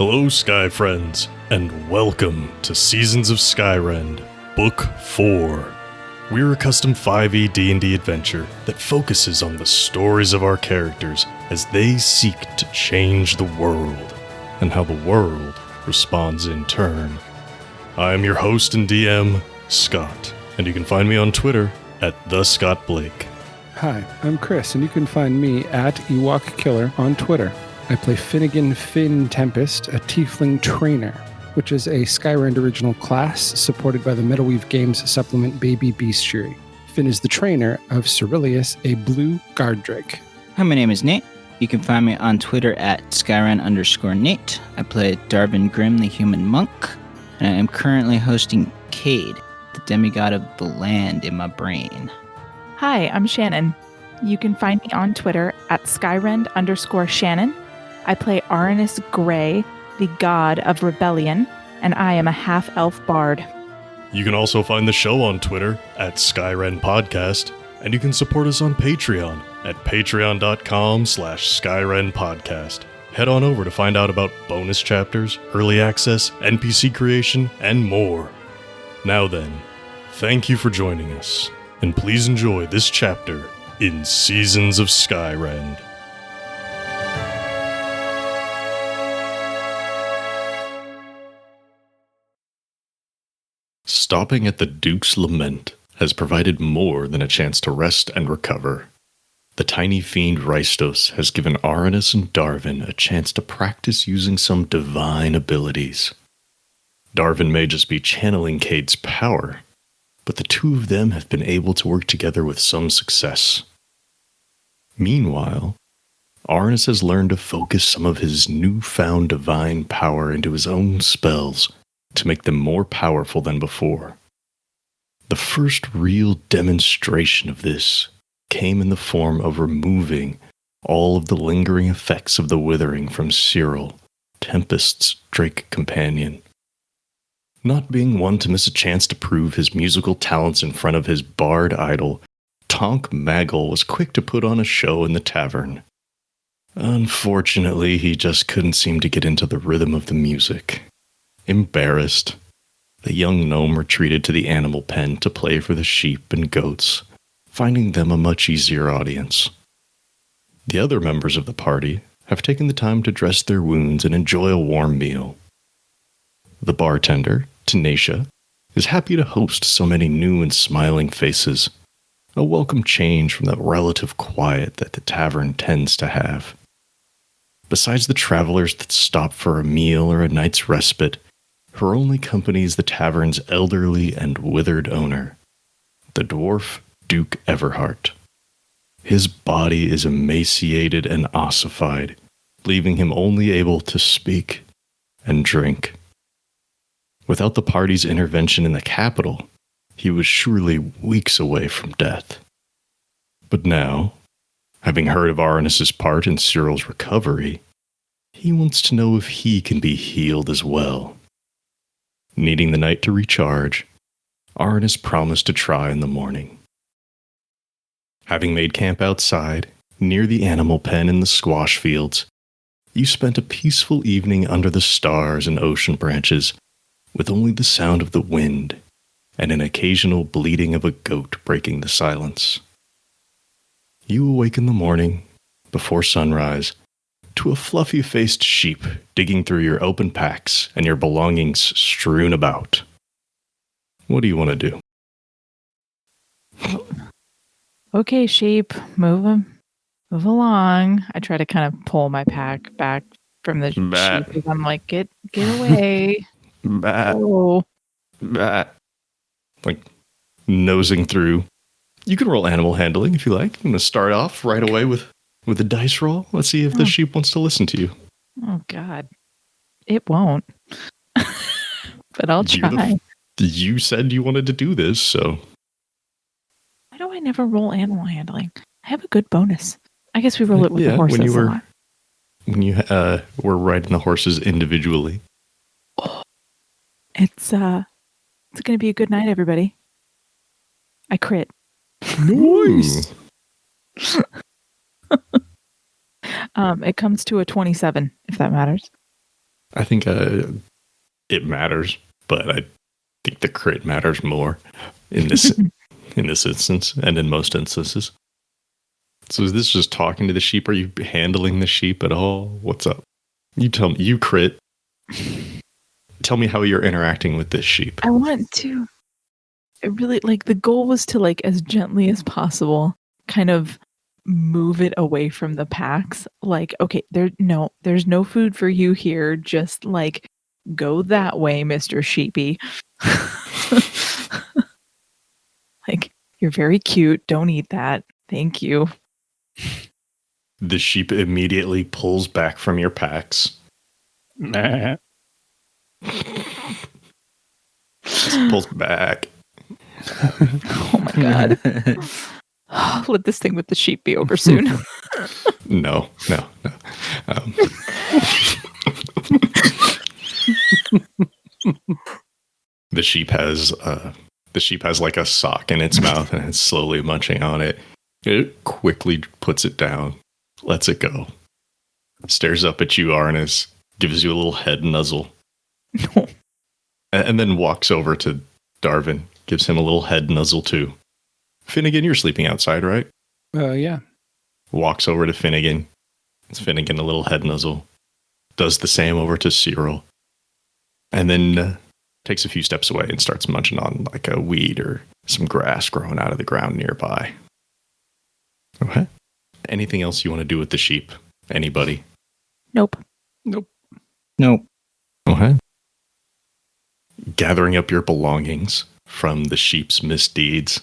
Hello, Sky Friends, and welcome to Seasons of Skyrend, Book 4. We're a custom 5e D&D adventure that focuses on the stories of our characters as they seek to change the world, and how the world responds in turn. I am your host and DM, Scott, and you can find me on Twitter at @TheScottBlake. Hi, I'm Chris, and you can find me at Ewok Killer on Twitter. I play Finnegan Finn Tempest, a Tiefling Trainer, which is a Skyrend original class supported by the Metalweave Games supplement Baby Bestiary. Finn is the trainer of Cerilius, a blue guard drake. Hi, my name is Nate. You can find me on Twitter at Skyrend_Nate. I play Darvin Grimm, the human monk, and I am currently hosting Cade, the demigod of the land in my brain. Hi, I'm Shannon. You can find me on Twitter at Skyrend_Shannon. I play Arannis Grey, the god of rebellion, and I am a half-elf bard. You can also find the show on Twitter at Skyrend Podcast, and you can support us on Patreon at patreon.com/Skyrend Podcast. Head on over to find out about bonus chapters, early access, NPC creation, and more. Now then, thank you for joining us, and please enjoy this chapter in Seasons of Skyrend. Stopping at the Duke's Lament has provided more than a chance to rest and recover. The tiny fiend Rystos has given Arannis and Darvin a chance to practice using some divine abilities. Darvin may just be channeling Cade's power, but the two of them have been able to work together with some success. Meanwhile, Arannis has learned to focus some of his newfound divine power into his own spells to make them more powerful than before. The first real demonstration of this came in the form of removing all of the lingering effects of the Withering from Cyril, Tempest's Drake companion. Not being one to miss a chance to prove his musical talents in front of his bard idol, Tonk Maggle was quick to put on a show in the tavern. Unfortunately, he just couldn't seem to get into the rhythm of the music. Embarrassed, the young gnome retreated to the animal pen to play for the sheep and goats, finding them a much easier audience. The other members of the party have taken the time to dress their wounds and enjoy a warm meal. The bartender, Tenacia, is happy to host so many new and smiling faces, a welcome change from the relative quiet that the tavern tends to have. Besides the travelers that stop for a meal or a night's respite, her only company is the tavern's elderly and withered owner, the dwarf Duke Everheart. His body is emaciated and ossified, leaving him only able to speak and drink. Without the party's intervention in the capital, he was surely weeks away from death. But now, having heard of Arannis' part in Cyril's recovery, he wants to know if he can be healed as well. Needing the night to recharge, Arannis promised to try in the morning. Having made camp outside, near the animal pen in the squash fields, you spent a peaceful evening under the stars and ocean branches, with only the sound of the wind and an occasional bleating of a goat breaking the silence. You awake in the morning, before sunrise, to a fluffy-faced sheep digging through your open packs and your belongings strewn about. What do you want to do? Okay, sheep, move along. I try to kind of pull my pack back from the sheep. I'm like, get away. Oh. Like, nosing through. You can roll animal handling if you like. I'm going to start off right away with a dice roll. Let's see if the sheep wants to listen to you. Oh, God. It won't. But I'll try. You said you wanted to do this, so. Why do I never roll animal handling? I have a good bonus. I guess we roll it with the horses a lot. When you were riding the horses individually. Oh, it's going to be a good night, everybody. I crit. Nice. It comes to a 27, if that matters. I think it matters, but I think the crit matters more in this in this instance and in most instances. So is this just talking to the sheep? Are you handling the sheep at all? What's up? You tell me. You crit. Tell me how you're interacting with this sheep. I want to. It really the goal was to as gently as possible kind of move it away from the packs. Okay, there's no food for you here. Just go that way, Mr. Sheepy. You're very cute. Don't eat that. Thank you. The sheep immediately pulls back from your packs. Nah. Pulls back. Oh my god. Let this thing with the sheep be over soon. No. The sheep has like a sock in its mouth and it's slowly munching on it. It quickly puts it down, lets it go, stares up at you, Arannis, gives you a little head nuzzle, and then walks over to Darvin, gives him a little head nuzzle too. Finnegan, you're sleeping outside, right? Yeah. Walks over to Finnegan. It's Finnegan a little head nuzzle. Does the same over to Cyril. And then takes a few steps away and starts munching on a weed or some grass growing out of the ground nearby. Okay. Anything else you want to do with the sheep? Anybody? Nope. Okay. Gathering up your belongings from the sheep's misdeeds,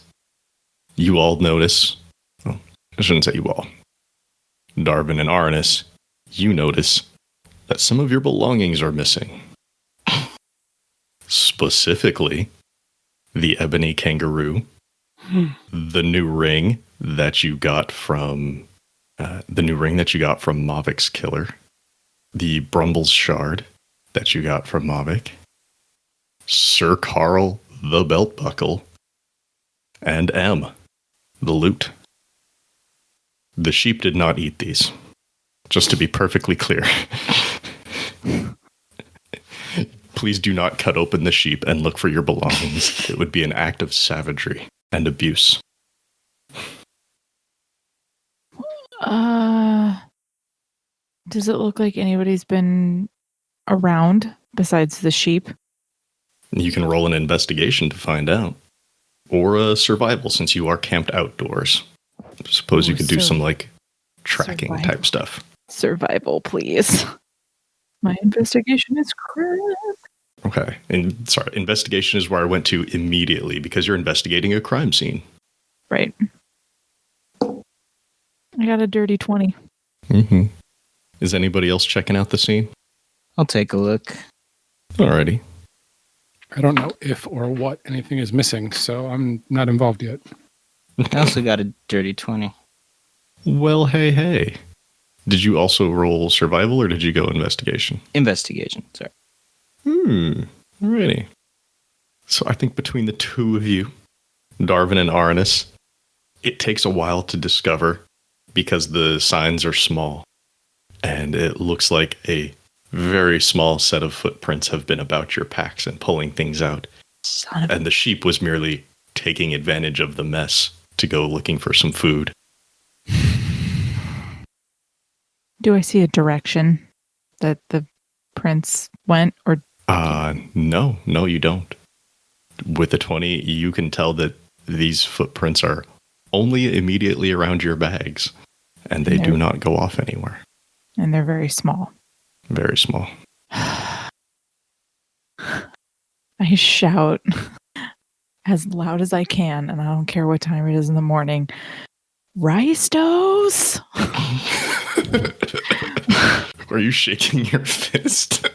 you all notice, well, I shouldn't say you all, Darvin and Arannis, you notice that some of your belongings are missing. Specifically, the ebony kangaroo, the new ring that you got from Mavic's killer, the Brumble's shard that you got from Mavic, Sir Carl the belt buckle, and M, the loot. The sheep did not eat these, just to be perfectly clear. Please do not cut open the sheep and look for your belongings. It would be an act of savagery and abuse. Does it look like anybody's been around besides the sheep? You can roll an investigation to find out. Or a survival, since you are camped outdoors. Suppose you could do some tracking type stuff. Survival, please. My investigation is crap. Okay. And investigation is where I went to immediately because you're investigating a crime scene. Right. I got a dirty 20. Mm-hmm. Is anybody else checking out the scene? I'll take a look. Alrighty. I don't know if or what anything is missing, so I'm not involved yet. I also got a dirty 20. Well, hey. Did you also roll survival or did you go investigation? Investigation, sorry. Alrighty. So I think between the two of you, Darvin and Arannis, it takes a while to discover because the signs are small. And it looks like a very small set of footprints have been about your packs and pulling things out. And the sheep was merely taking advantage of the mess to go looking for some food. Do I see a direction that the prince went, or? No, you don't. With the 20, you can tell that these footprints are only immediately around your bags, and they do not go off anywhere. And they're very small. Very small. I shout as loud as I can, and I don't care what time it is in the morning. Ristos! Are you shaking your fist?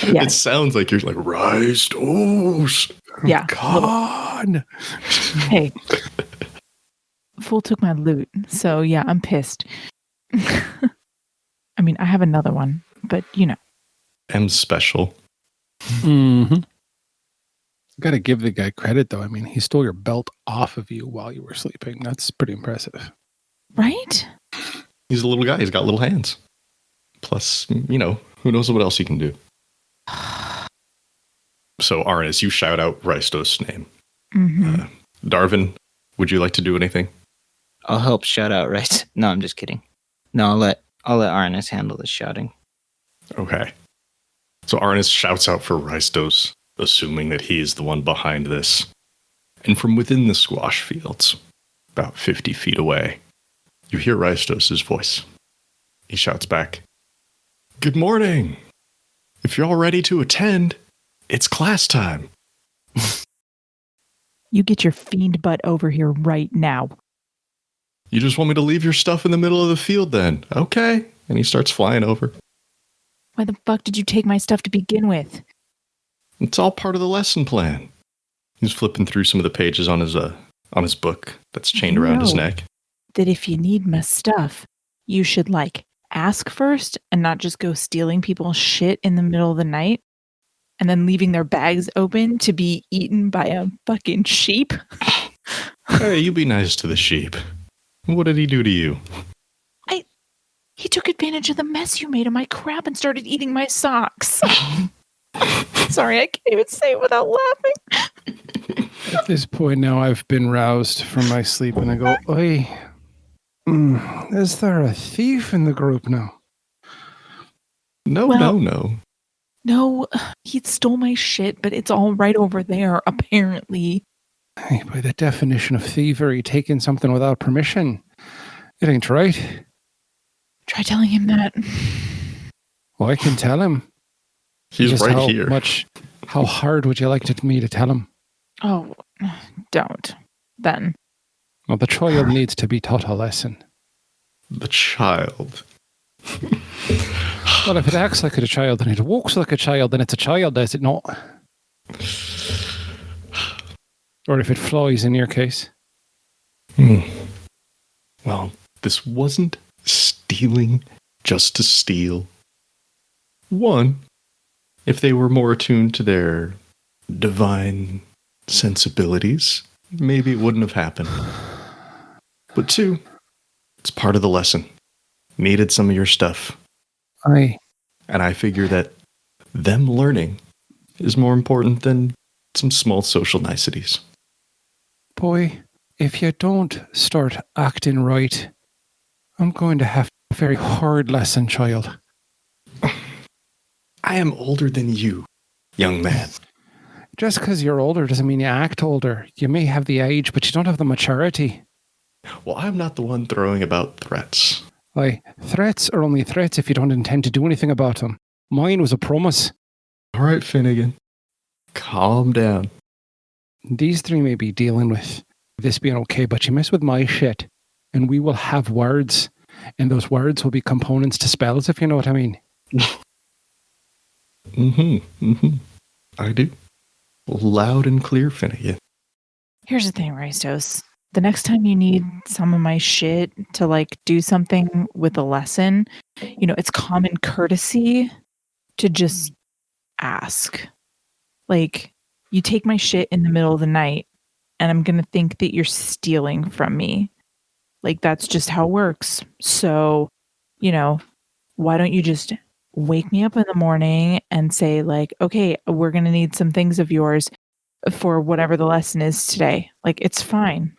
Yeah. It sounds like you're like, Ristos! Yeah. God! Hey. Fool took my loot, so yeah, I'm pissed. I mean, I have another one, but M's special. Mm-hmm. Got to give the guy credit, though. I mean, he stole your belt off of you while you were sleeping. That's pretty impressive. Right? He's a little guy. He's got little hands. Plus, who knows what else he can do. So, Arannis, you shout out Rystos' name. Mm-hmm. Darvin, would you like to do anything? I'll help shout out, right? No, I'm just kidding. No, I'll let Arnis handle the shouting. Okay. So Arannis shouts out for Rystos, assuming that he is the one behind this. And from within the squash fields, about 50 feet away, you hear Rystos' voice. He shouts back, "Good morning! If you're all ready to attend, it's class time." You get your fiend butt over here right now. "You just want me to leave your stuff in the middle of the field then? Okay." And he starts flying over. Why the fuck did you take my stuff to begin with? It's all part of the lesson plan. He's flipping through some of the pages on his book that's chained around his neck. That if you need my stuff, you should ask first and not just go stealing people's shit in the middle of the night and then leaving their bags open to be eaten by a fucking sheep. Hey, you be nice to the sheep. What did he do to you? He took advantage of the mess you made of my crap and started eating my socks. Sorry, I can't even say it without laughing. At this point now, I've been roused from my sleep and I go, "Oi, is there a thief in the group now?" No. No, he stole my shit, but it's all right over there, apparently. Hey, by the definition of thievery, taking something without permission, it ain't right. Try telling him that. Well, I can tell him. He's Just right how here. How hard would you like me to tell him? Oh, don't. Then. Well, the child needs to be taught a lesson. The child. Well, if it acts like a child and it walks like a child, then it's a child, does it not? Or if it flies, in your case. Well, this wasn't stealing just to steal. One, if they were more attuned to their divine sensibilities, maybe it wouldn't have happened. But two, it's part of the lesson. Needed some of your stuff. Aye. And I figure that them learning is more important than some small social niceties. Boy, if you don't start acting right, I'm going to have a very hard lesson, child. I am older than you, young man. Just because you're older doesn't mean you act older. You may have the age, but you don't have the maturity. Well, I'm not the one throwing about threats. Aye, threats are only threats if you don't intend to do anything about them. Mine was a promise. All right, Finnegan. Calm down. These three may be dealing with this being okay, but you mess with my shit, and we will have words, and those words will be components to spells, if you know what I mean. I do. Loud and clear, Finnegan. Here's the thing, Rystos. The next time you need some of my shit to do something with a lesson, it's common courtesy to just ask. You take my shit in the middle of the night and I'm going to think that you're stealing from me. That's just how it works. So, why don't you just wake me up in the morning and say okay, we're going to need some things of yours for whatever the lesson is today. It's fine.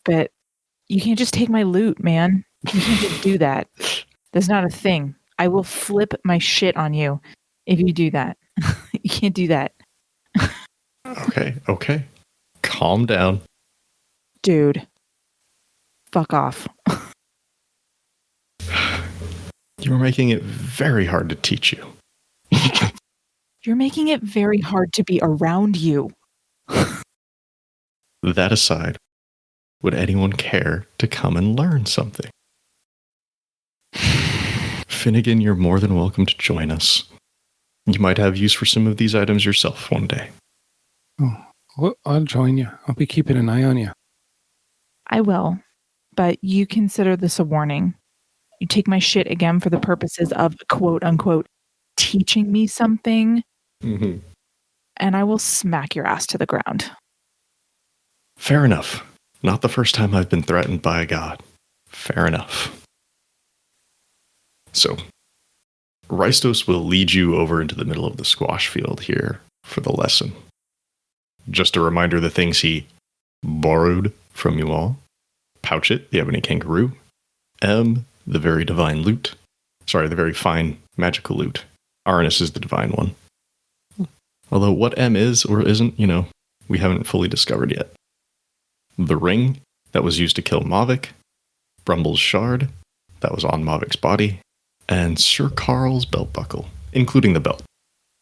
But you can't just take my loot, man. You can't just do that. That's not a thing. I will flip my shit on you if you do that. You can't do that. Okay. Calm down. Dude. Fuck off. You're making it very hard to teach you. You're making it very hard to be around you. That aside, would anyone care to come and learn something? Finnegan, you're more than welcome to join us. You might have use for some of these items yourself one day. Oh, well, I'll join you. I'll be keeping an eye on you. I will, but you consider this a warning. You take my shit again for the purposes of quote unquote teaching me something, and I will smack your ass to the ground. Fair enough. Not the first time I've been threatened by a god. Fair enough. So, Rystos will lead you over into the middle of the squash field here, for the lesson. Just a reminder, the things he borrowed from you all. Pouchet, the ebony kangaroo. M, the very divine lute. Sorry, the very fine magical lute. Arannis is the divine one. Although what M is or isn't, we haven't fully discovered yet. The ring that was used to kill Mavic. Brumble's shard that was on Mavic's body. And Sir Carl's belt buckle, including the belt.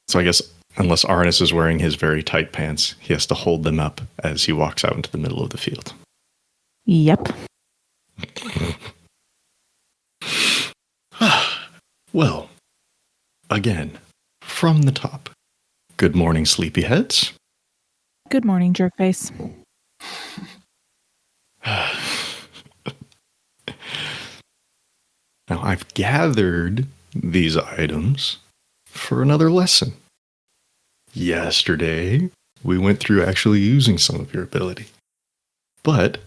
So I guess unless Arannis is wearing his very tight pants, he has to hold them up as he walks out into the middle of the field. Yep. Well, again, from the top. Good morning, sleepyheads. Good morning, jerkface. Now, I've gathered these items for another lesson. Yesterday, we went through actually using some of your ability. But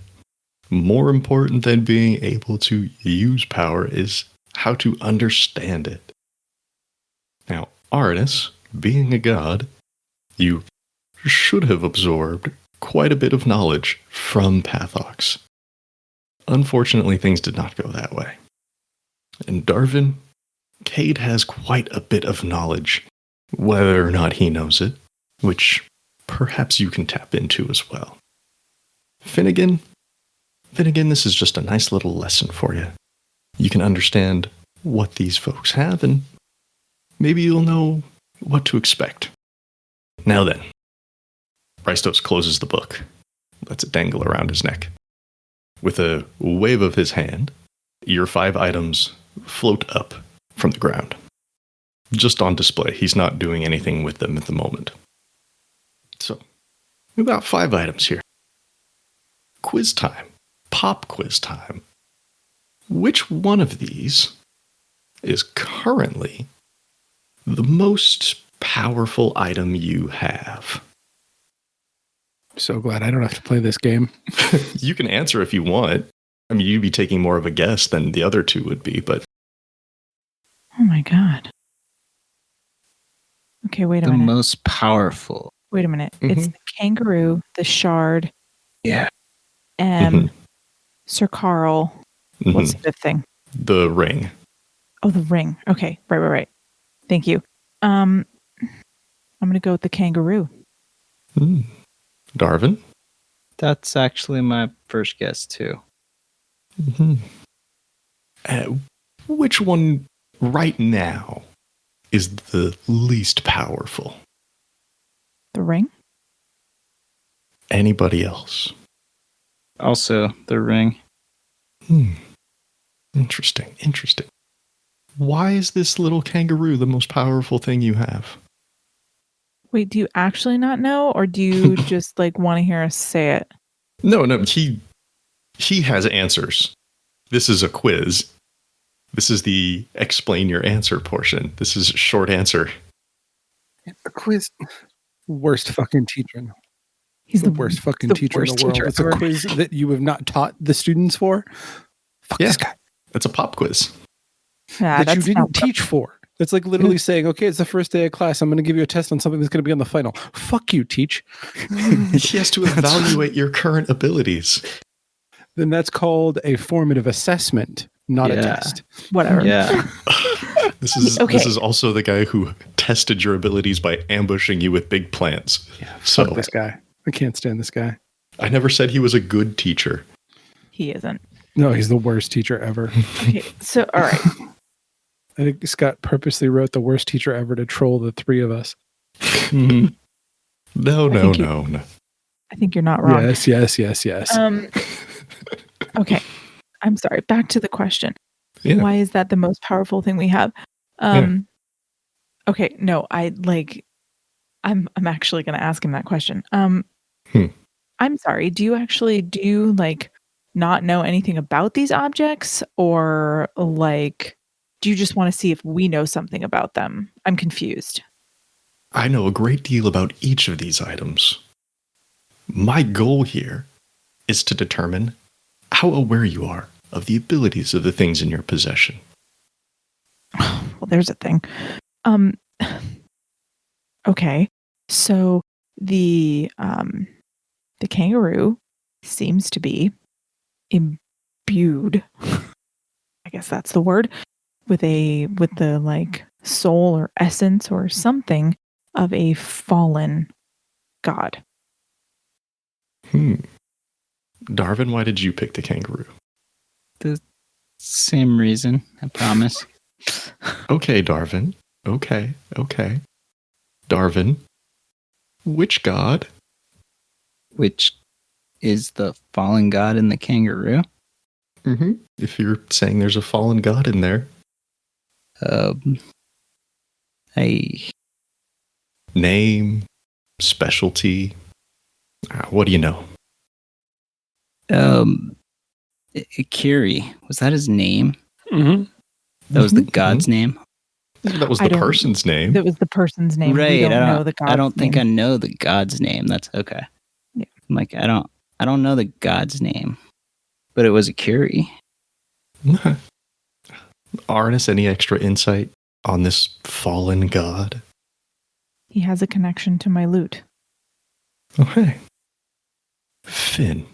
more important than being able to use power is how to understand it. Now, Arannis, being a god, you should have absorbed quite a bit of knowledge from Pathox. Unfortunately, things did not go that way. And Darvin, Cade has quite a bit of knowledge, whether or not he knows it, which perhaps you can tap into as well. Finnegan, this is just a nice little lesson for you. You can understand what these folks have, and maybe you'll know what to expect. Now then, Rystos closes the book, lets it dangle around his neck. With a wave of his hand, your 5 items float up from the ground. Just on display. He's not doing anything with them at the moment. So, we've got 5 items here. Quiz time. Pop quiz time. Which one of these is currently the most powerful item you have? So glad I don't have to play this game. You can answer if you want. I mean, you'd be taking more of a guess than the other 2 would be, but... Oh my god. Okay, wait a minute. The most powerful. Wait a minute. Mm-hmm. It's the kangaroo, the shard, Yeah. M, Sir Carl. What's the 5th thing? The ring. Oh, the ring. Okay, right. Thank you. I'm going to go with the kangaroo. Darvin? That's actually my first guess, too. Which one right now is the least powerful? The ring? Anybody else? Also, the ring. Interesting. Why is this little kangaroo the most powerful thing you have? Wait, do you actually not know, or do you just want to hear us say it? No, he has answers. This is a quiz. This is the explain your answer portion. This is a short answer. A quiz. Worst fucking teacher. He's the worst fucking teacher in the world. It's a quiz that you have not taught the students for. Fuck this guy. It's a pop quiz. Yeah, that you didn't teach for. It's like literally saying, okay, it's the first day of class. I'm going to give you a test on something that's going to be on the final. Fuck you, teach. He has to evaluate your current abilities. Then that's called a formative assessment, not a test. Whatever. Yeah. This is also the guy who tested your abilities by ambushing you with big plants. Yeah, fuck this guy. I can't stand this guy. I never said he was a good teacher. He isn't. No, he's the worst teacher ever. Okay, so, all right. I think Scott purposely wrote the worst teacher ever to troll the 3 of us. No. I think you're not wrong. Yes. Okay. I'm sorry. Back to the question. Yeah. Why is that the most powerful thing we have? Okay, no, I'm actually going to ask him that question. I'm sorry. Do you not know anything about these objects, or do you just want to see if we know something about them? I'm confused. I know a great deal about each of these items. My goal here is to determine how aware you are of the abilities of the things in your possession. Well, there's a thing. Okay. So the kangaroo seems to be imbued, I guess that's the word, with the like soul or essence or something of a fallen god. Darvin, why did you pick the kangaroo? The same reason, I promise. Okay, Darvin. Okay. Darvin, which god? Which is the fallen god in the kangaroo? Mm-hmm. If you're saying there's a fallen god in there. Name, specialty. What do you know? Kiri. Was that his name? Mm-hmm. That was the god's name? That was the person's name. That was the person's name. Right. We don't know the god's I don't think name. I know the god's name. That's okay. Yeah. I'm like, I don't know the god's name. But it was a Kiri. Arannis, any extra insight on this fallen god? He has a connection to my loot. Okay. Finn.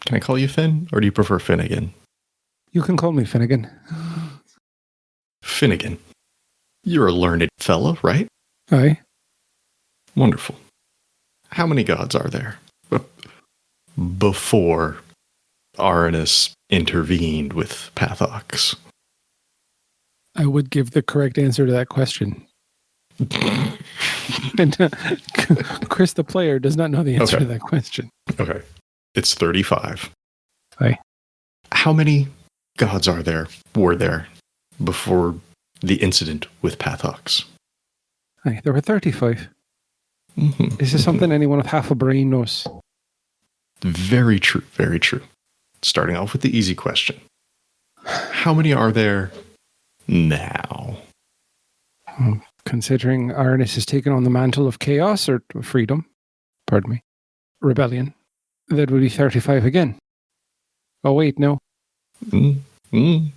Can I call you Finn, or do you prefer Finnegan? You can call me Finnegan. Finnegan. You're a learned fella, right? Aye. Wonderful. How many gods are there? Before Arannis intervened with Pathox. I would give the correct answer to that question. And Chris, the player, does not know the answer to that question. Okay. It's 35. Aye. How many gods were there before the incident with Pathox? Aye, there were 35. Mm-hmm. This is something anyone with half a brain knows. Very true. Very true. Starting off with the easy question. How many are there now? Considering Arannis has taken on the mantle of chaos or freedom, rebellion, that would be 35 again. Oh, wait, no. We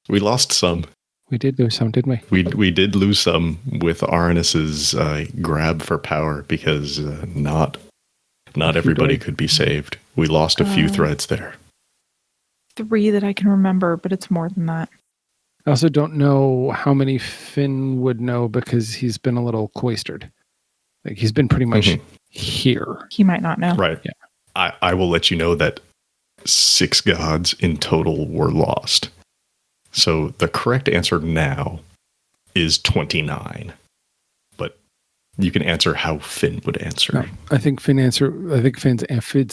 lost some. We did lose some, didn't we? We did lose some with Arannis's grab for power because not everybody could be saved. We lost a few threads there. 3 that I can remember, but it's more than that. I also don't know how many Finn would know because he's been a little cloistered. Like, he's been pretty much here. He might not know. Right. Yeah. I will let you know that 6 gods in total were lost. So the correct answer now is 29. But you can answer how Finn would answer. No, I think Finn's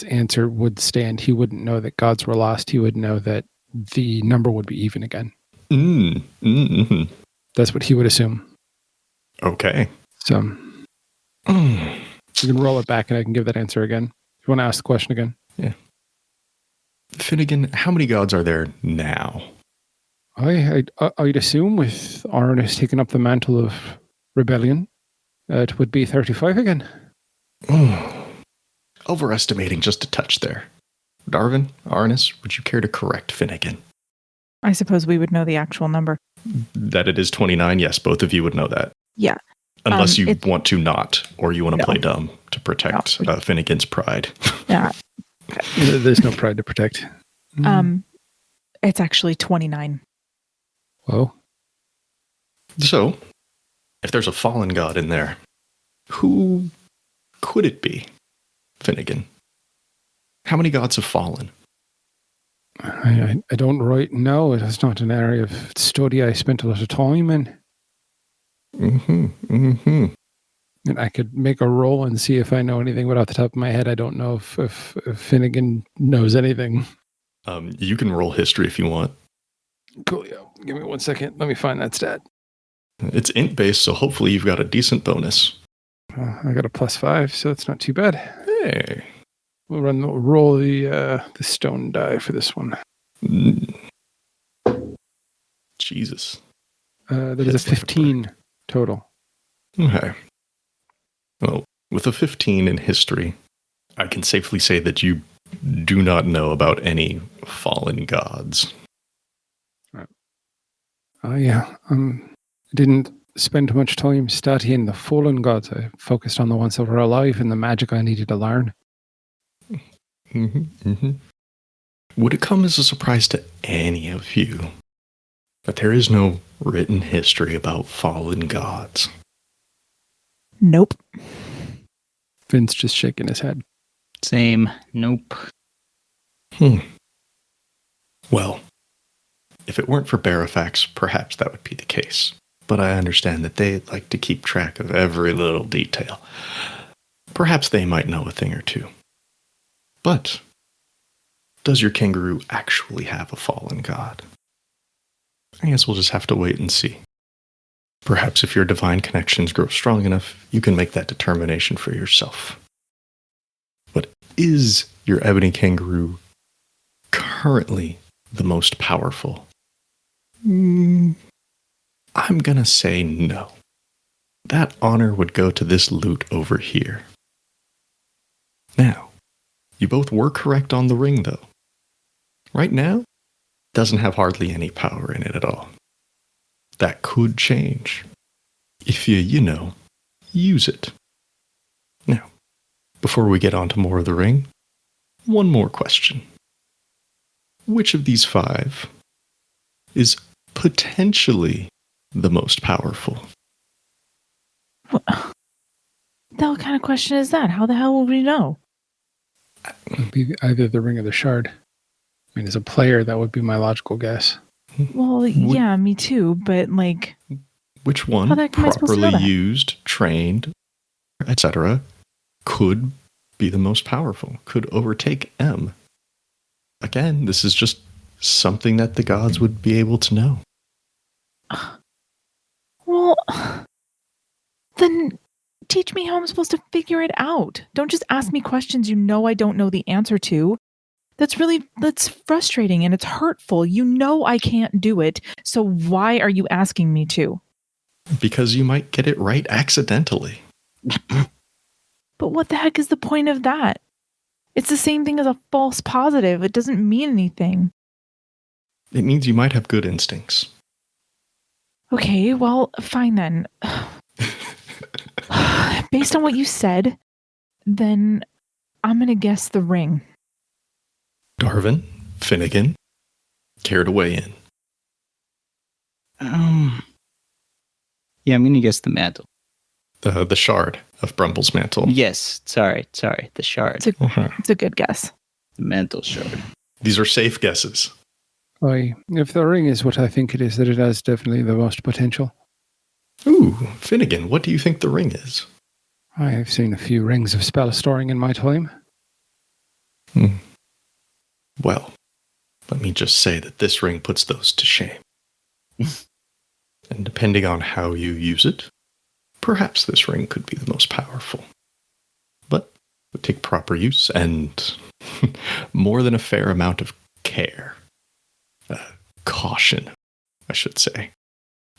answer would stand. He wouldn't know that gods were lost. He would know that the number would be even again. That's what he would assume. Okay. So you can roll it back and I can give that answer again. If you want to ask the question again. Yeah. Finnegan, how many gods are there now? I'd assume with Arannis taking up the mantle of rebellion, it would be 35 again. Overestimating just a touch there. Darvin, Arannis, would you care to correct Finnegan? I suppose we would know the actual number. That it is 29, yes, both of you would know that. Yeah. Unless you want to not, or you want to No. play dumb to protect Finnegan's pride. Yeah. There's no pride to protect. It's actually 29. Whoa. So, if there's a fallen god in there, who could it be, Finnegan? How many gods have fallen? I don't right know. It's not an area of study I spent a lot of time in. And I could make a roll and see if I know anything, but off the top of my head, I don't know if Finnegan knows anything. You can roll history if you want. Cool, yeah. Give me 1 second. Let me find that stat. It's int-based, so hopefully you've got a decent bonus. I got a +5, so it's not too bad. Hey. We'll roll the stone die for this one. Jesus. That is a 15 total. Okay. Well, with a 15 in history, I can safely say that you do not know about any fallen gods. Yeah. Didn't spend much time studying the fallen gods. I focused on the ones that were alive and the magic I needed to learn. Would it come as a surprise to any of you that there is no written history about fallen gods? Nope. Finn's just shaking his head. Same. Nope. Well, if it weren't for Barafax, perhaps that would be the case. But I understand that they like to keep track of every little detail. Perhaps they might know a thing or two. But does your kangaroo actually have a fallen god? I guess we'll just have to wait and see. Perhaps if your divine connections grow strong enough, you can make that determination for yourself. But is your ebony kangaroo currently the most powerful? I'm gonna say no. That honor would go to this loot over here. Now, you both were correct on the ring, though. Right now, it doesn't have hardly any power in it at all. That could change if you use it. Now, before we get on to more of the ring, one more question. Which of these 5 is potentially the most powerful? What the hell kind of question is that? How the hell will we know? It would be either the ring or the shard. I mean, as a player, that would be my logical guess. Well, yeah, me too, but like... Which one, how the heck am I supposed to know properly that? used, trained, etc., could be the most powerful, could overtake M? Again, this is just something that the gods would be able to know. Well, then teach me how I'm supposed to figure it out. Don't just ask me questions you know I don't know the answer to. That's frustrating and it's hurtful. You know I can't do it, so why are you asking me to? Because you might get it right accidentally. But what the heck is the point of that? It's the same thing as a false positive. It doesn't mean anything. It means you might have good instincts. Okay, well, fine then. Based on what you said, then I'm going to guess the ring. Darvin, Finnegan, care to weigh in? Yeah, I'm gonna guess the mantle. The shard of Brumble's mantle. Yes, sorry, the shard. It's a good guess. The mantle shard. These are safe guesses. If the ring is what I think it is, that it has definitely the most potential. Ooh, Finnegan, what do you think the ring is? I have seen a few rings of spell storing in my time. Well, let me just say that this ring puts those to shame. And depending on how you use it, perhaps this ring could be the most powerful. But it would take proper use and more than a fair amount of care. Caution, I should say.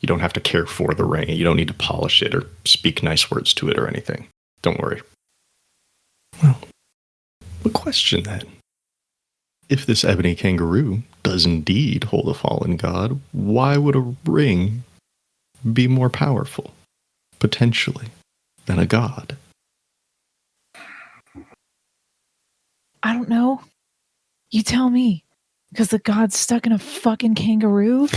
You don't have to care for the ring. You don't need to polish it or speak nice words to it or anything. Don't worry. Well, the question then. If this ebony kangaroo does indeed hold a fallen god, why would a ring be more powerful, potentially, than a god? I don't know. You tell me. Because the god's stuck in a fucking kangaroo?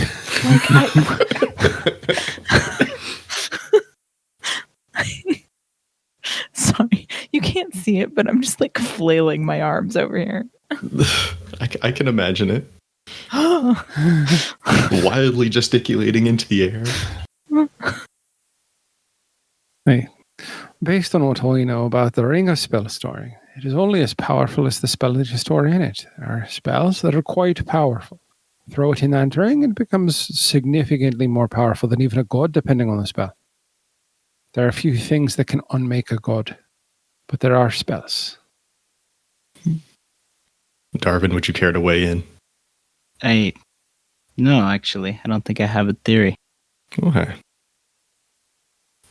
Sorry, you can't see it, but I'm just like flailing my arms over here. I can imagine it. Wildly gesticulating into the air. Hey, based on what I know about the ring of spell storing, it is only as powerful as the spell that you store in it. There are spells that are quite powerful. Throw it in that ring, it becomes significantly more powerful than even a god, depending on the spell. There are a few things that can unmake a god, but there are spells. Darvin, would you care to weigh in? No, actually, I don't think I have a theory. Okay.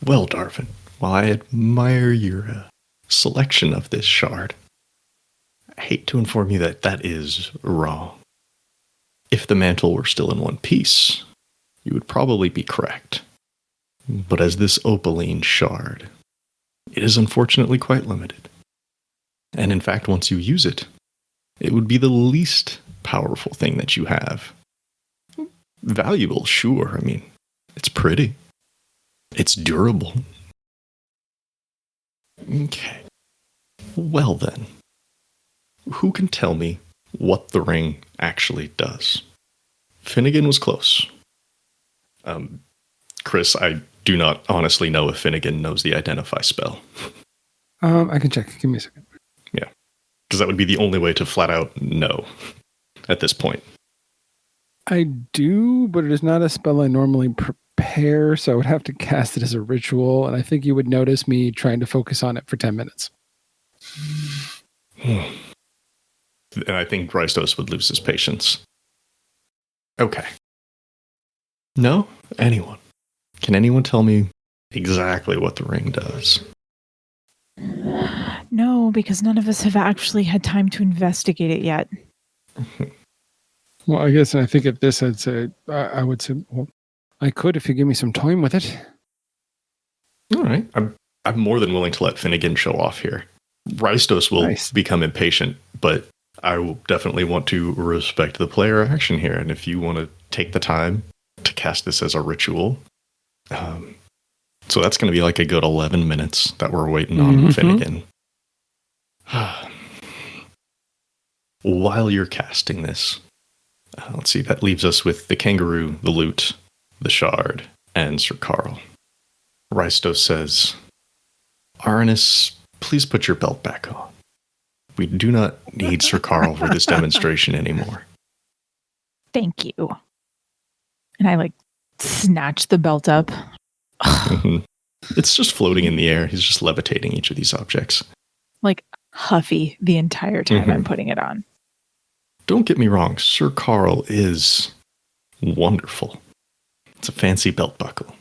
Well, Darvin, while I admire your selection of this shard, I hate to inform you that that is wrong. If the mantle were still in one piece, you would probably be correct. But as this opaline shard, it is unfortunately quite limited. And in fact, once you use it, it would be the least powerful thing that you have. Valuable, sure. I mean, it's pretty. It's durable. Okay. Well then, who can tell me what the ring actually does? Finnegan was close. Chris, I do not honestly know if Finnegan knows the identify spell. I can check. Give me a second. Yeah. Because that would be the only way to flat out know at this point. I do, but it is not a spell I normally prepare, so I would have to cast it as a ritual, and I think you would notice me trying to focus on it for 10 minutes. And I think Rystos would lose his patience. Okay. No? Anyone? Can anyone tell me exactly what the ring does? No, because none of us have actually had time to investigate it yet. Well, I guess, and I think at this, I'd say, I would say, well, I could if you give me some time with it. All right. I'm more than willing to let Finnegan show off here. Rystos will become impatient, but I will definitely want to respect the player action here. And if you want to take the time to cast this as a ritual, so that's going to be like a good 11 minutes that we're waiting on Finnegan. While you're casting this, let's see, that leaves us with the kangaroo, the lute, the shard, and Sir Carl. Rystos says, Arannis, please put your belt back on. We do not need Sir Carl for this demonstration anymore. Thank you. And I snatch the belt up. It's just floating in the air. He's just levitating each of these objects. Huffy the entire time I'm putting it on. Don't get me wrong, Sir Carl is wonderful. It's a fancy belt buckle.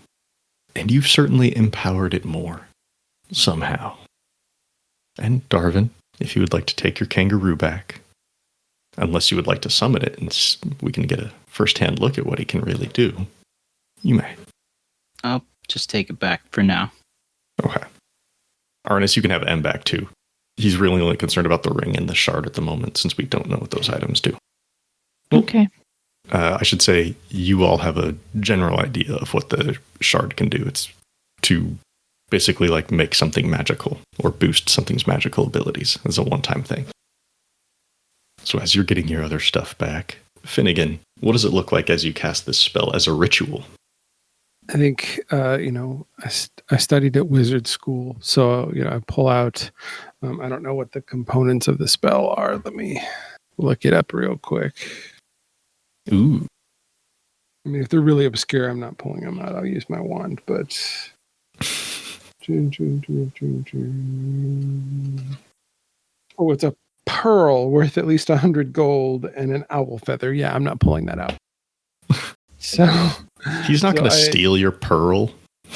And you've certainly empowered it more. Somehow. And Darvin, if you would like to take your kangaroo back, unless you would like to summon it and we can get a first-hand look at what he can really do, you may. I'll just take it back for now. Okay. Arannis, you can have M back too. He's really only concerned about the ring and the shard at the moment, since we don't know what those items do. Okay. I should say you all have a general idea of what the shard can do. It's to basically make something magical or boost something's magical abilities as a one-time thing. So as you're getting your other stuff back, Finnegan, what does it look like as you cast this spell as a ritual? I think, I studied at wizard school, so, I pull out, I don't know what the components of the spell are. Let me look it up real quick. Ooh. I mean, if they're really obscure, I'm not pulling them out. I'll use my wand, but... Oh, it's a pearl worth at least 100 gold and an owl feather. Yeah, I'm not pulling that out. So... He's not going to steal your pearl.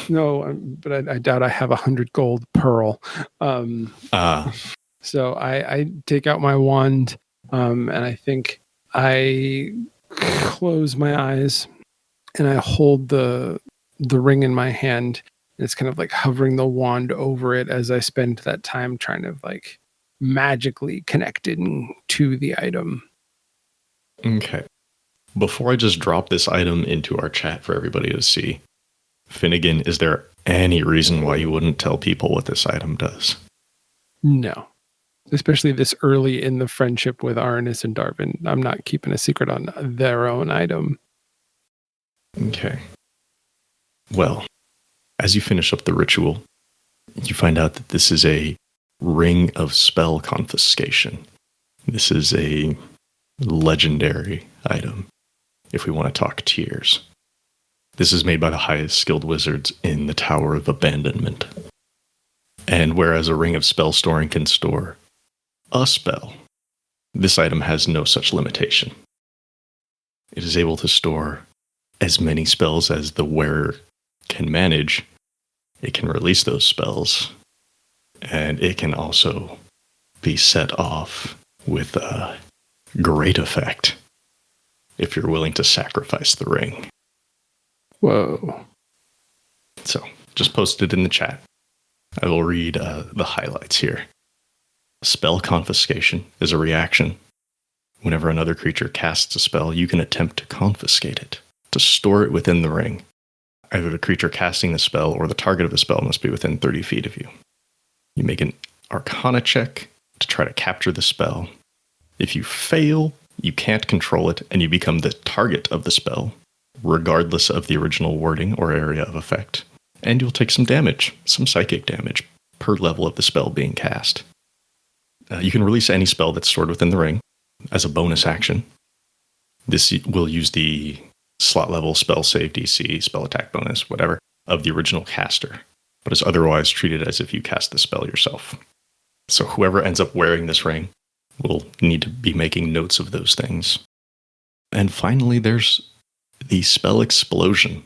No, but I doubt I have 100 gold pearl. So I take out my wand, and I think I close my eyes, and I hold the ring in my hand. And it's kind of hovering the wand over it as I spend that time trying to magically connecting to the item. Okay. Before I just drop this item into our chat for everybody to see, Finnegan, is there any reason why you wouldn't tell people what this item does? No. Especially this early in the friendship with Arannis and Darvin. I'm not keeping a secret on their own item. Okay. Well, as you finish up the ritual, you find out that this is a ring of spell confiscation. This is a legendary item. If we want to talk tiers. This is made by the highest skilled wizards in the Tower of Abandonment. And whereas a ring of spell storing can store a spell, this item has no such limitation. It is able to store as many spells as the wearer can manage. It can release those spells, and it can also be set off with a great effect. If you're willing to sacrifice the ring. Whoa. So just post it in the chat. I will read the highlights here. Spell confiscation is a reaction. Whenever another creature casts a spell, you can attempt to confiscate it, to store it within the ring. Either the creature casting the spell or the target of the spell must be within 30 feet of you. You make an Arcana check to try to capture the spell. If you fail, you can't control it, and you become the target of the spell, regardless of the original wording or area of effect. And you'll take some damage, some psychic damage, per level of the spell being cast. You can release any spell that's stored within the ring as a bonus action. This will use the slot level, spell save DC, spell attack bonus, whatever, of the original caster, but is otherwise treated as if you cast the spell yourself. So whoever ends up wearing this ring will need to be making notes of those things. And finally, there's the spell explosion,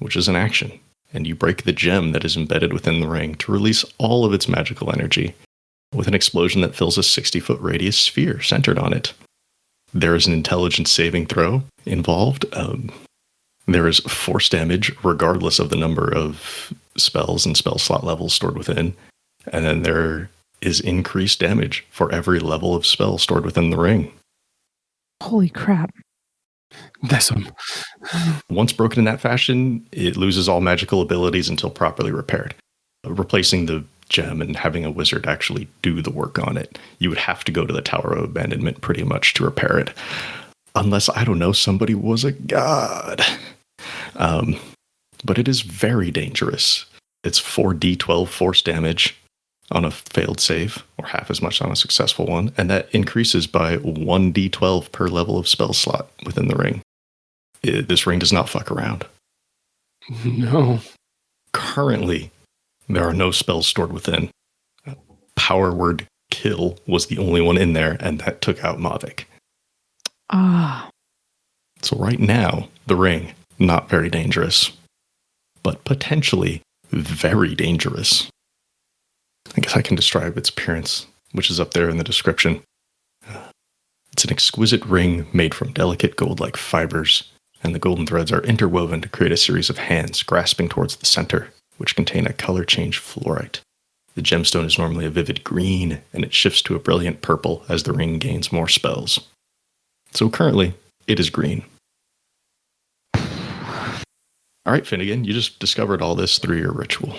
which is an action, and you break the gem that is embedded within the ring to release all of its magical energy with an explosion that fills a 60-foot radius sphere centered on it. There is an intelligence saving throw involved. There is force damage regardless of the number of spells and spell slot levels stored within. And then there is increased damage for every level of spell stored within the ring. Holy crap. That's one. Once broken in that fashion, it loses all magical abilities until properly repaired. Replacing the gem and having a wizard actually do the work on it, you would have to go to the Tower of Abandonment pretty much to repair it. Unless, I don't know, somebody was a god. But it is very dangerous. It's 4d12 force damage on a failed save, or half as much on a successful one, and that increases by 1d12 per level of spell slot within the ring. This ring does not fuck around. No. Currently, there are no spells stored within. Power word kill was the only one in there, and that took out Mavic. So right now, the ring, not very dangerous, but potentially very dangerous. I guess I can describe its appearance, which is up there in the description. It's an exquisite ring made from delicate gold-like fibers, and the golden threads are interwoven to create a series of hands grasping towards the center, which contain a color change fluorite. The gemstone is normally a vivid green, and it shifts to a brilliant purple as the ring gains more spells. So currently, it is green. All right, Finnegan, you just discovered all this through your ritual.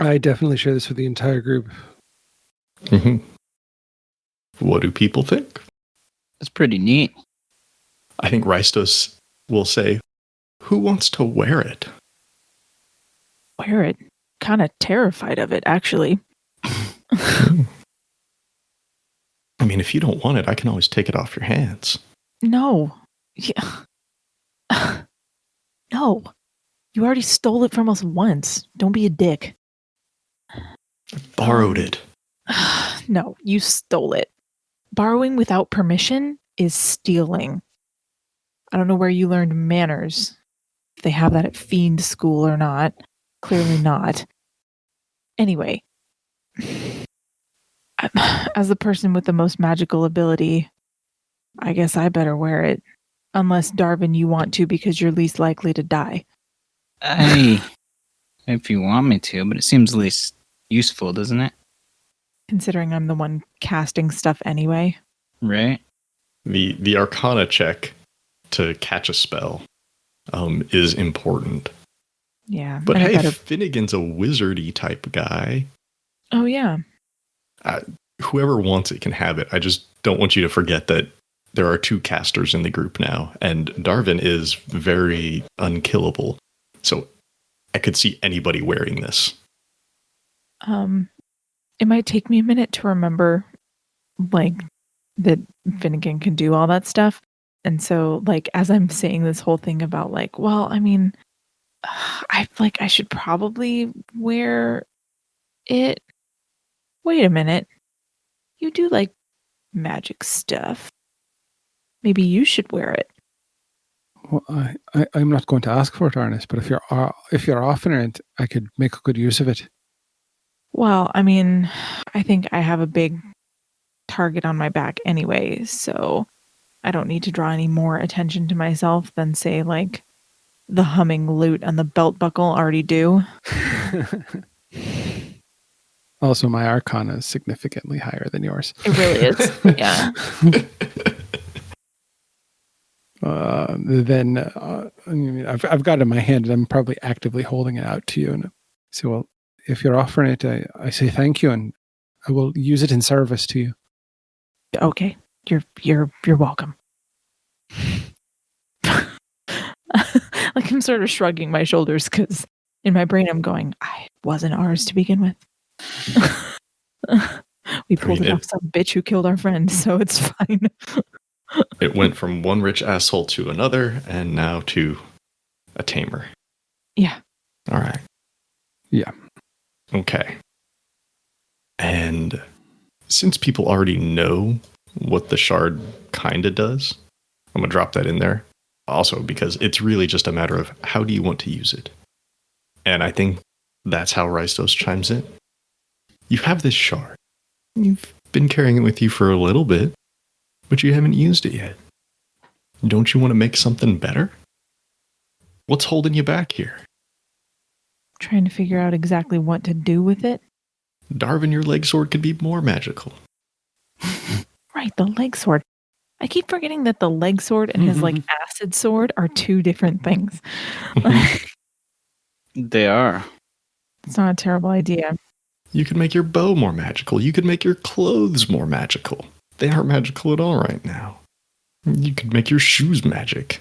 I definitely share this with the entire group. Mm-hmm. What do people think? That's pretty neat. I think Rystos will say, who wants to wear it? Wear it. Kind of terrified of it, actually. I mean, if you don't want it, I can always take it off your hands. No. Yeah. No. You already stole it from us once. Don't be a dick. I borrowed it. No, you stole it. Borrowing without permission is stealing. I don't know where you learned manners. If they have that at fiend school or not. Clearly not. Anyway, as the person with the most magical ability, I guess I better wear it. Unless, Darvin, you want to because you're least likely to die. If you want me to, but it seems least useful, doesn't it? Considering I'm the one casting stuff anyway. Right? The Arcana check to catch a spell is important. Yeah. But hey, Finnegan's a wizardy type guy. Oh, yeah. Whoever wants it can have it. I just don't want you to forget that there are two casters in the group now, and Darvin is very unkillable. So I could see anybody wearing this. It might take me a minute to remember, like, that Finnegan can do all that stuff. And so, like, as I'm saying this whole thing about, like, well, I mean, I should probably wear it. Wait a minute. You do, like, magic stuff. Maybe you should wear it. Well, I'm not going to ask for it, Arannis, but if you're offering it, I could make a good use of it. Well, I mean, I think I have a big target on my back anyway, so I don't need to draw any more attention to myself than, say, like, the humming lute and the belt buckle already do. Also, my arcana is significantly higher than yours. It really is. Yeah. I mean, I've got it in my hand, and I'm probably actively holding it out to you. And so, well, if you're offering it, I say thank you, and I will use it in service to you. Okay. You're welcome. Like, I'm sort of shrugging my shoulders because in my brain I'm going, I wasn't ours to begin with. We pulled it off some bitch who killed our friend, so it's fine. It went from one rich asshole to another, and now to a tamer. Yeah. All right. Yeah. Okay. And since people already know what the shard kind of does, I'm going to drop that in there. Also, because it's really just a matter of how do you want to use it. And I think that's how Rystos chimes in. You have this shard. You've been carrying it with you for a little bit, but you haven't used it yet. Don't you want to make something better? What's holding you back here? Trying to figure out exactly what to do with it. Darvin, your leg sword could be more magical. Right, the leg sword. I keep forgetting that the leg sword and his like acid sword are two different things. They are. It's not a terrible idea. You could make your bow more magical. You could make your clothes more magical. They aren't magical at all right now. You could make your shoes magic.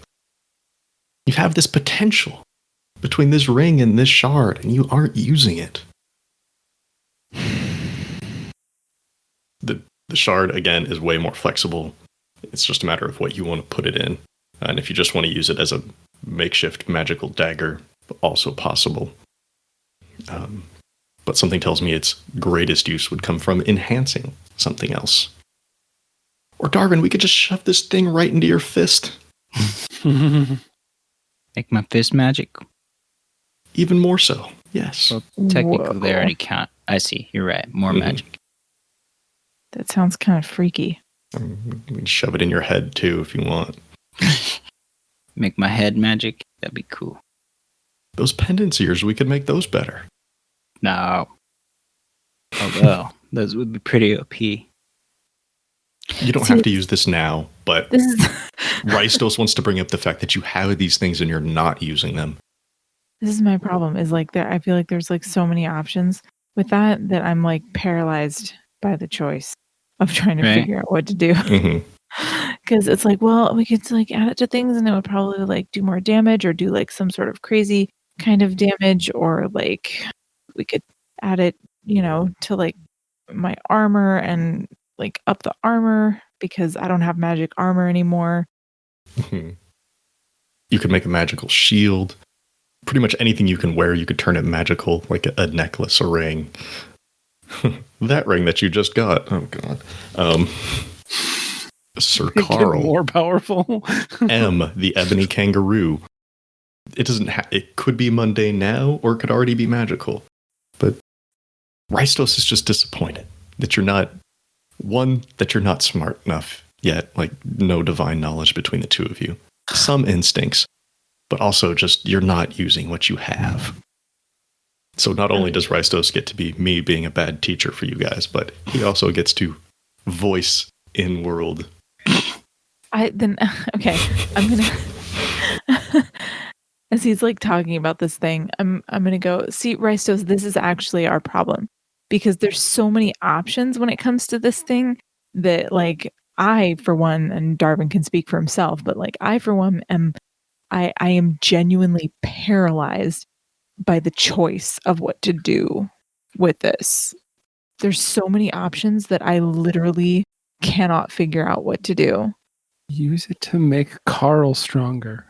You have this potential between this ring and this shard, and you aren't using it. The shard, again, is way more flexible. It's just a matter of what you want to put it in. And if you just want to use it as a makeshift magical dagger, also possible. But something tells me its greatest use would come from enhancing something else. Or Darvin, we could just shove this thing right into your fist. Make my fist magic? Even more so, yes. Well, technically they already count. I see, you're right. More magic. That sounds kind of freaky. You can shove it in your head, too, if you want. Make my head magic? That'd be cool. Those pendants ears, we could make those better. No. Although, those would be pretty OP. You don't have to use this now, but Rystos wants to bring up the fact that you have these things and you're not using them. This is my problem, is like I feel like there's like so many options with that I'm like paralyzed by the choice of trying to figure out what to do. Because it's like, well, we could like add it to things and it would probably like do more damage or do like some sort of crazy kind of damage, or like we could add it, to like my armor and like up the armor because I don't have magic armor anymore. You could make a magical shield. Pretty much anything you can wear, you could turn it magical, like a necklace, a ring. That ring that you just got. Oh, God. Sir Carl. More powerful. M, the ebony kangaroo. It could be mundane now, or it could already be magical. But Rystos is just disappointed that you're not smart enough yet. Like, no divine knowledge between the two of you. Some instincts, but also just you're not using what you have. So not only does Rystos get to be me being a bad teacher for you guys, but he also gets to voice in-world. Okay, I'm gonna as he's like talking about this thing, I'm gonna go, see, Rystos, this is actually our problem. Because there's so many options when it comes to this thing that like I, for one, and Darvin can speak for himself, but like I, for one, I am genuinely paralyzed by the choice of what to do with this. There's so many options that I literally cannot figure out what to do. Use it to make Carl stronger.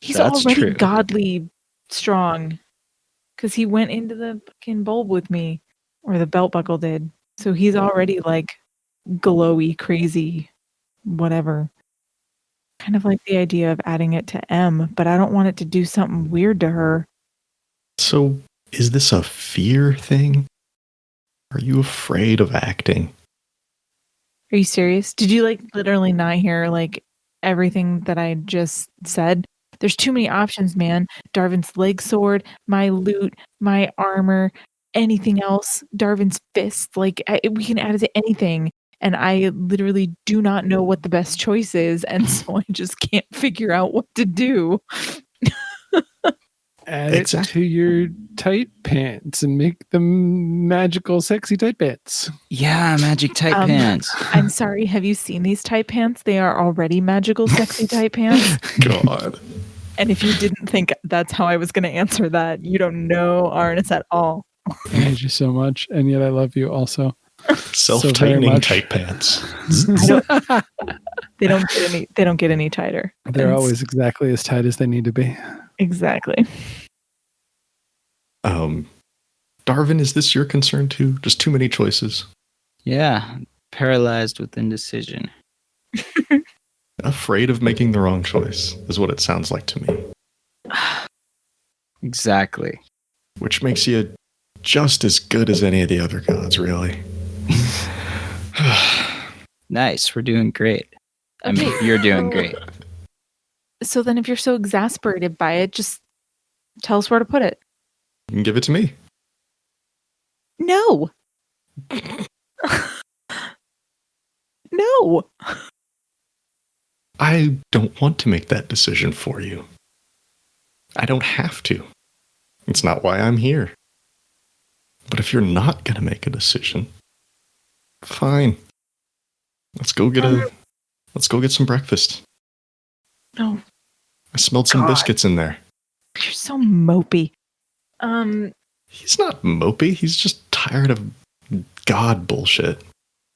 He's already godly strong because he went into the fucking bulb with me, or the belt buckle did. So he's already like glowy, crazy, whatever. Kind of like the idea of adding it to M, but I don't want it to do something weird to her. So, is this a fear thing? Are you afraid of acting? Are you serious? Did you like literally not hear like everything that I just said? There's too many options, man. Darvin's leg sword, my loot, my armor, anything else. Darvin's fist. Like, we can add it to anything. And I literally do not know what the best choice is. And so I just can't figure out what to do. Add it to your tight pants and make them magical, sexy tight pants. Yeah, magic tight pants. I'm sorry. Have you seen these tight pants? They are already magical, sexy tight pants. God. And if you didn't think that's how I was going to answer that, you don't know Arannis at all. I hate you so much, and yet I love you also. Self-tightening tight pants. They don't get any tighter. They're always exactly as tight as they need to be. Exactly. Darvin, is this your concern too? Just too many choices? Yeah, paralyzed with indecision. Afraid of making the wrong choice is what it sounds like to me. Exactly. Which makes you just as good as any of the other gods, really. Nice, we're doing great. I mean, you're doing great. So then if you're so exasperated by it, just tell us where to put it. You can give it to me. No. No. I don't want to make that decision for you. I don't have to. It's not why I'm here. But if you're not going to make a decision, fine. Let's go get some breakfast. No. I smelled some biscuits in there. You're so mopey. He's not mopey. He's just tired of God bullshit.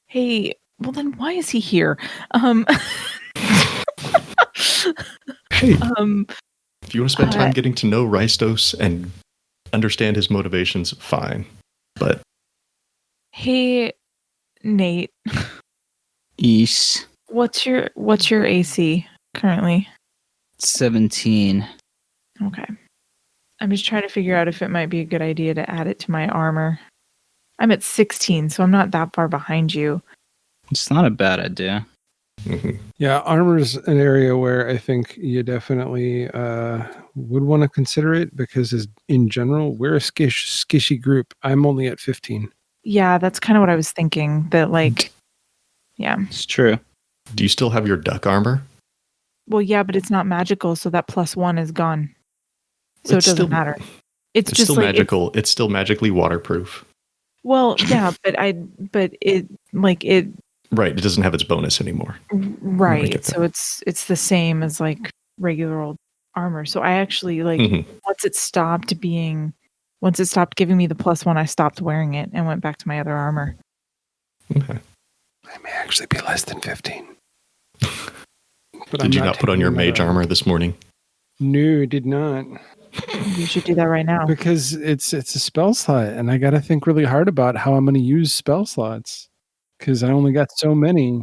Hey, well then why is he here? Hey, if you want to spend time getting to know Rystos and understand his motivations, fine. But hey, Nate. East. What's your AC currently? 17. Okay. I'm just trying to figure out if it might be a good idea to add it to my armor. I'm at 16, so I'm not that far behind you. It's not a bad idea. mm-hmm. Yeah, armor's an area where I think you definitely would want to consider it because in general, we're a skishy group. I'm only at 15. Yeah, that's kind of what I was thinking. That yeah. It's true. Do you still have your duck armor? Well, yeah, but it's not magical, so that +1 is gone. So it doesn't matter. It's just still magical. It's still magically waterproof. Well, yeah, but it Right, it doesn't have its bonus anymore. Right. So it's the same as like regular old armor. So I actually once it stopped giving me the +1, I stopped wearing it and went back to my other armor. Okay. I may actually be less than 15. But Did you not put on your mage armor this morning? No, did not. You should do that right now. Because it's a spell slot, and I got to think really hard about how I'm going to use spell slots. Because I only got so many.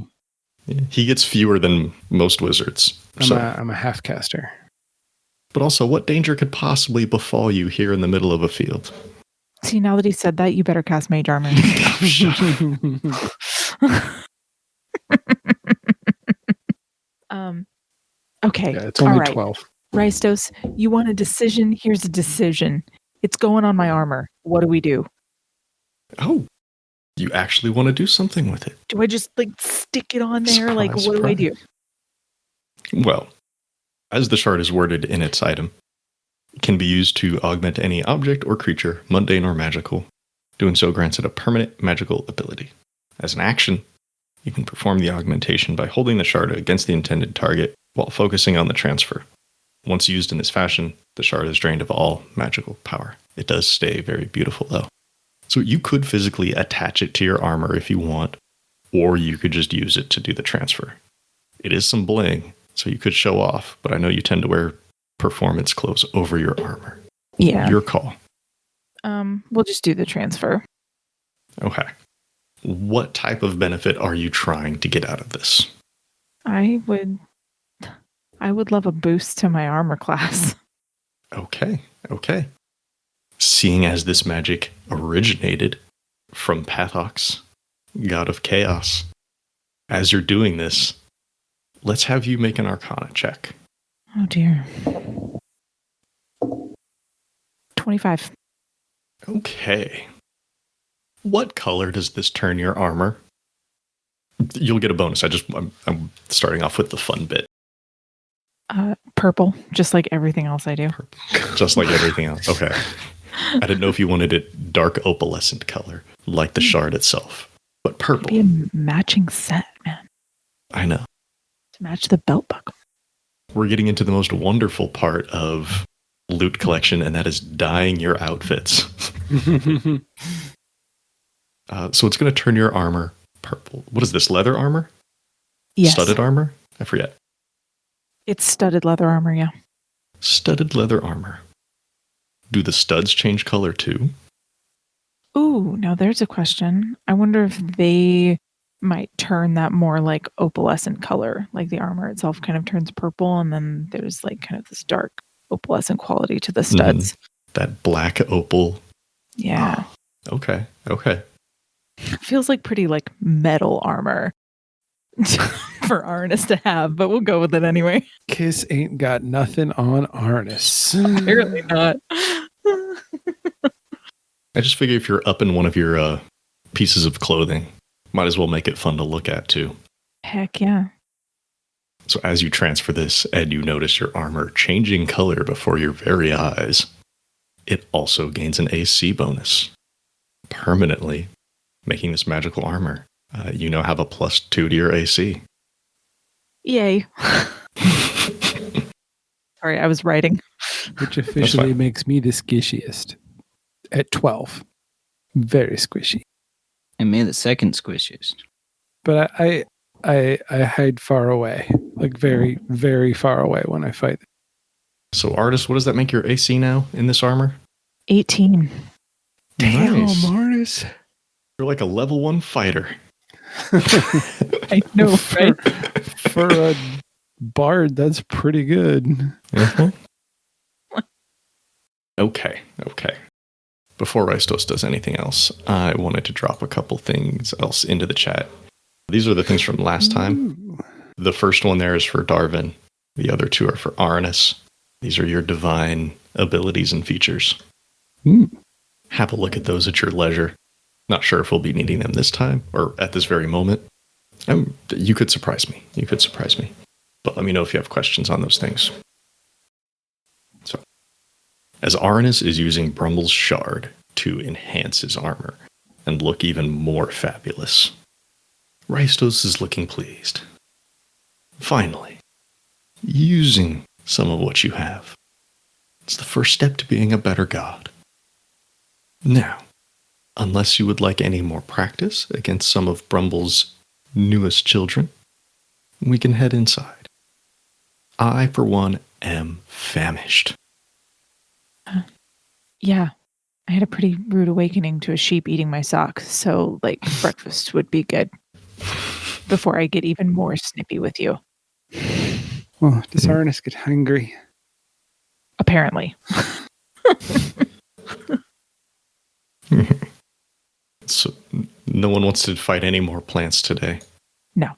Yeah, he gets fewer than most wizards. I'm a half caster. But also, what danger could possibly befall you here in the middle of a field? See, now that he said that, you better cast mage armor. Okay. Yeah, it's only all right. 12. Rystos, you want a decision? Here's a decision. It's going on my armor. What do we do? Oh, you actually want to do something with it? Do I just stick it on there? What do I do? Well, as the shard is worded in its item, it can be used to augment any object or creature, mundane or magical. Doing so grants it a permanent magical ability. As an action, you can perform the augmentation by holding the shard against the intended target while focusing on the transfer. Once used in this fashion, the shard is drained of all magical power. It does stay very beautiful, though. So you could physically attach it to your armor if you want, or you could just use it to do the transfer. It is some bling, so you could show off, but I know you tend to wear performance clothes over your armor. Yeah. Your call. We'll just do the transfer. Okay. What type of benefit are you trying to get out of this? I would love a boost to my armor class. Okay. Seeing as this magic originated from Pathox, god of chaos, as you're doing this, let's have you make an Arcana check. Oh dear. 25. Okay. What color does this turn your armor? You'll get a bonus. I'm starting off with the fun bit. Purple, just like everything else I do. Just like everything else. Okay. I didn't know if you wanted it dark opalescent color, like the shard itself, but purple. It'd be a matching set, man. I know. To match the belt buckle. We're getting into the most wonderful part of loot collection, and that is dyeing your outfits. So it's going to turn your armor purple. What is this, leather armor? Yes. Studded armor? I forget. It's studded leather armor, yeah. Studded leather armor. Do the studs change color too? Ooh, now there's a question. I wonder if they might turn that more like opalescent color, like the armor itself kind of turns purple, and then there's like kind of this dark opalescent quality to the studs. That black opal. Yeah. Okay. It feels like pretty like metal armor for Arannis to have, but we'll go with it anyway. Kiss ain't got nothing on Arannis. Apparently not. I just figure if you're up in one of your pieces of clothing, might as well make it fun to look at too. Heck yeah. So as you transfer this and you notice your armor changing color before your very eyes, it also gains an AC bonus. Permanently making this magical armor. You now have a +2 to your AC. Yay. Sorry, I was writing. Which officially makes me the squishiest. At 12. Very squishy. And me the second squishiest. But I hide far away. Like very, very far away when I fight. So Artist, what does that make your AC now in this armor? 18. Damn, Nice. Arannis. You're like a level 1 fighter. I know, right? For a bard, that's pretty good. Mm-hmm. Okay. Before Ristos does anything else, I wanted to drop a couple things else into the chat. These are the things from last time. Ooh. The first one there is for Darvin. The other two are for Arannis. These are your divine abilities and features. Have a look at those at your leisure. Not sure if we'll be needing them this time or at this very moment. You could surprise me. But let me know if you have questions on those things. So, as Arannis is using Brumble's shard to enhance his armor and look even more fabulous, Ristos is looking pleased. Finally, using some of what you have. It's the first step to being a better god. Now, unless you would like any more practice against some of Brumble's newest children, we can head inside. I, for one, am famished. Yeah. I had a pretty rude awakening to a sheep eating my socks, so like breakfast would be good before I get even more snippy with you. Well, does Arannis get hungry? Apparently. So, no one wants to fight any more plants today. No.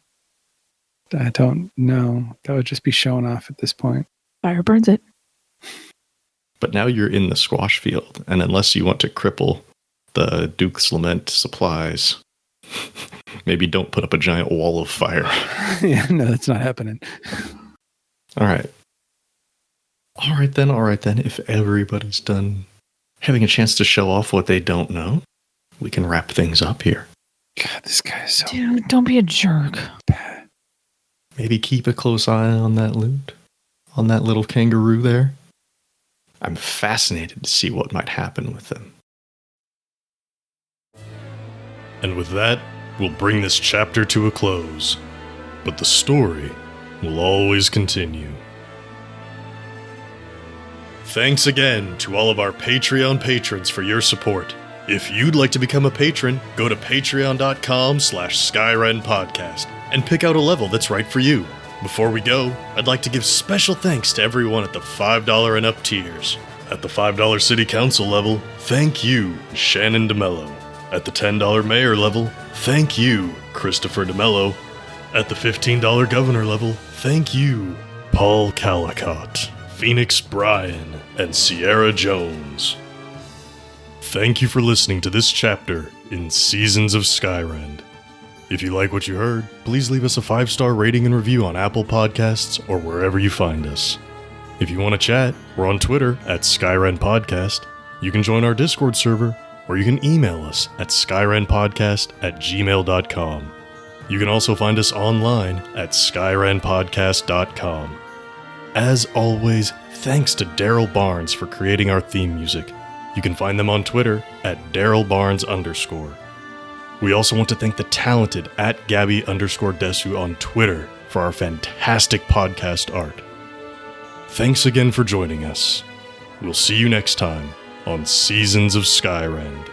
I don't know. That would just be showing off at this point. Fire burns it. But now you're in the squash field, and unless you want to cripple the Duke's Lament supplies, maybe don't put up a giant wall of fire. Yeah, no, that's not happening. All right. All right then. If everybody's done having a chance to show off what they don't know, we can wrap things up here. God, this guy is so Dude, don't be a jerk. bad. Maybe keep a close eye on that loot, on that little kangaroo there. I'm fascinated to see what might happen with them. And with that, we'll bring this chapter to a close. But the story will always continue. Thanks again to all of our Patreon patrons for your support. If you'd like to become a patron, go to patreon.com/Skyrend podcast and pick out a level that's right for you. Before we go, I'd like to give special thanks to everyone at the $5 and up tiers. At the $5 City Council level, thank you, Shannon DeMello. At the $10 Mayor level, thank you, Christopher DeMello. At the $15 Governor level, thank you, Paul Calicott, Phoenix Bryan, and Sierra Jones. Thank you for listening to this chapter in Seasons of Skyrend. If you like what you heard, please leave us a 5-star rating and review on Apple Podcasts or wherever you find us. If you want to chat, we're on Twitter at Skyrend Podcast. You can join our Discord server, or you can email us at skyrendpodcast@gmail.com. You can also find us online at skyrendpodcast.com. As always, thanks to Daryl Barnes for creating our theme music. You can find them on Twitter at DarylBarnes_. We also want to thank the talented at Gabby_Desu on Twitter for our fantastic podcast art. Thanks again for joining us. We'll see you next time on Seasons of Skyrend.